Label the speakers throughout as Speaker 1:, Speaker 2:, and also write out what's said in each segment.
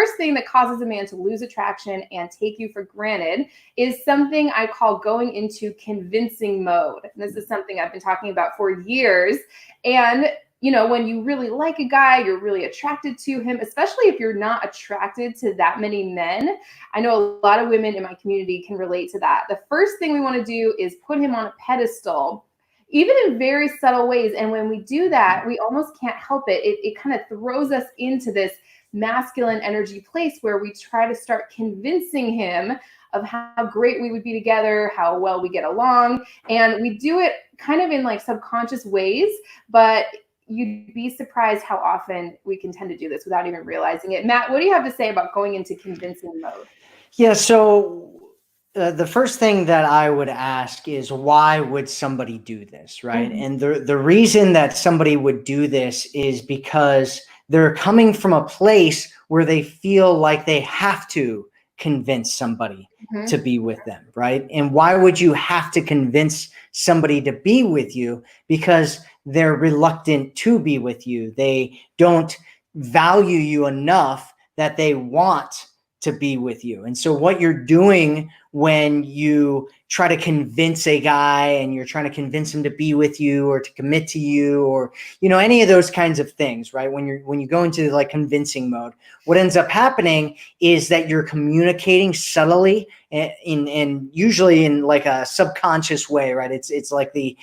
Speaker 1: first thing that causes a man to lose attraction and take you for granted is something I call going into convincing mode. And this is something I've been talking about for years. And when you really like a guy, you're really attracted to him, especially if you're not attracted to that many men. I know a lot of women in my community can relate to that. The first thing we want to do is put him on a pedestal, even in very subtle ways. And when we do that, we almost can't help it. It kind of throws us into this masculine energy place where we try to start convincing him of how great we would be together, how well we get along. And we do it kind of in like subconscious ways, but you'd be surprised how often we can tend to do this without even realizing it. Matt, what do you have to say about going into convincing mode?
Speaker 2: Yeah, so the first thing that I would ask is, why would somebody do this, right? And the reason that somebody would do this is because they're coming from a place where they feel like they have to convince somebody to be with them, right? And why would you have to convince somebody to be with you? Because they're reluctant to be with you. They don't value you enough that they want to be with you. And so what you're doing when you try to convince a guy and you're trying to convince him to be with you or to commit to you, or any of those kinds of things, right? When you go into like convincing mode, what ends up happening is that you're communicating subtly and usually in like a subconscious way, right? It's like the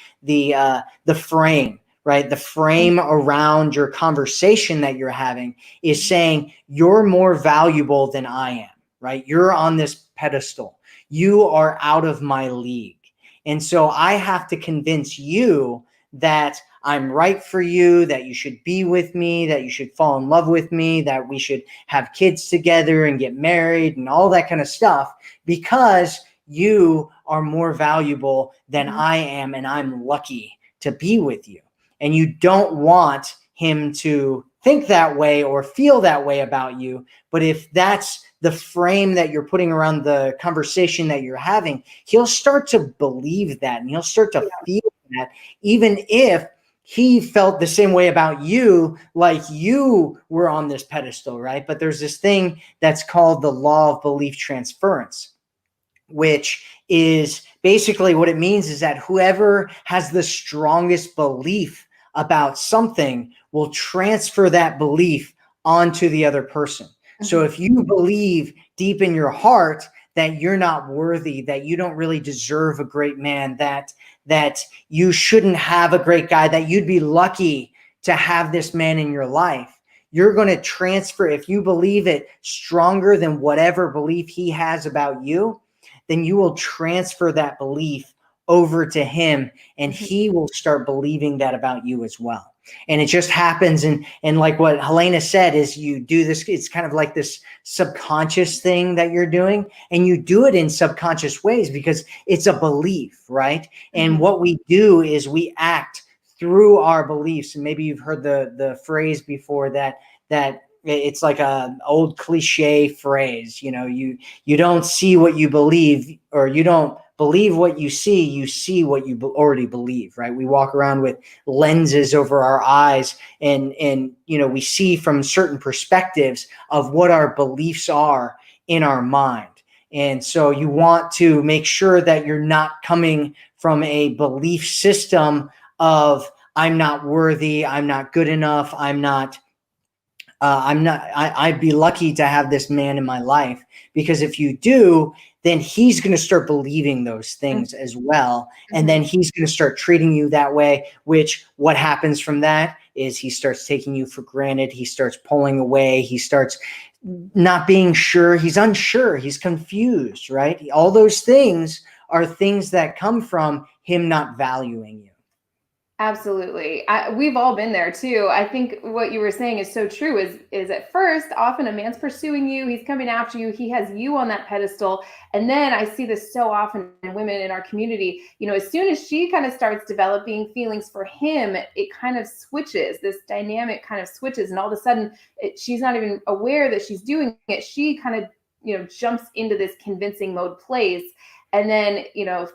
Speaker 2: frame, right? The frame around your conversation that you're having is saying, you're more valuable than I am, right? You're on this pedestal. You are out of my league. And so I have to convince you that I'm right for you, that you should be with me, that you should fall in love with me, that we should have kids together and get married and all that kind of stuff, because you are more valuable than I am, and I'm lucky to be with you. And you don't want him to think that way or feel that way about you. But if that's the frame that you're putting around the conversation that you're having, he'll start to believe that, and he'll start to feel that, even if he felt the same way about you, like you were on this pedestal, right? But there's this thing that's called the law of belief transference, which is basically what it means is that whoever has the strongest belief about something will transfer that belief onto the other person. So if you believe deep in your heart that you're not worthy, that you don't really deserve a great man, that you shouldn't have a great guy, that you'd be lucky to have this man in your life, you're going to transfer, if you believe it stronger than whatever belief he has about you, then you will transfer that belief over to him, and he will start believing that about you as well. And it just happens. And like what Helena said is, you do this, it's kind of like this subconscious thing that you're doing, and you do it in subconscious ways because it's a belief, right? And what we do is we act through our beliefs. And maybe you've heard the phrase before that it's like a old cliche phrase, you don't see what you believe, or you don't believe what you see what you already believe, right? We walk around with lenses over our eyes, and we see from certain perspectives of what our beliefs are in our mind. And so you want to make sure that you're not coming from a belief system of, I'm not worthy, I'm not good enough, I'd be lucky to have this man in my life. Because if you do, then he's going to start believing those things as well. And then he's going to start treating you that way, which what happens from that is he starts taking you for granted. He starts pulling away. He starts not being sure. He's unsure. He's confused, right? All those things are things that come from him not valuing you.
Speaker 1: Absolutely. We've all been there too. I think what you were saying is so true, is at first, often a man's pursuing you, he's coming after you, he has you on that pedestal. And then I see this so often in women in our community, as soon as she kind of starts developing feelings for him, it kind of switches, this dynamic kind of switches. And all of a sudden she's not even aware that she's doing it. She kind of, jumps into this convincing mode place. and then,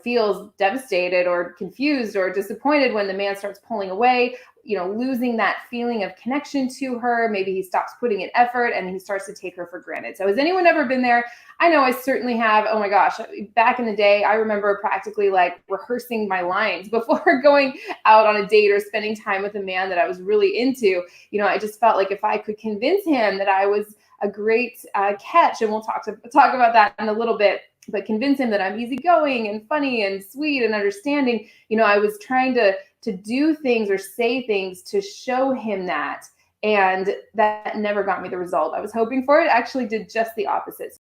Speaker 1: feels devastated or confused or disappointed when the man starts pulling away, losing that feeling of connection to her. Maybe he stops putting in effort and he starts to take her for granted. So has anyone ever been there? I know I certainly have. Oh my gosh, back in the day, I remember practically like rehearsing my lines before going out on a date or spending time with a man that I was really into. I just felt like if I could convince him that I was a great catch, and we'll talk about that in a little bit, but convince him that I'm easygoing and funny and sweet and understanding. I was trying to do things or say things to show him that. And that never got me the result I was hoping for. It actually did just the opposite.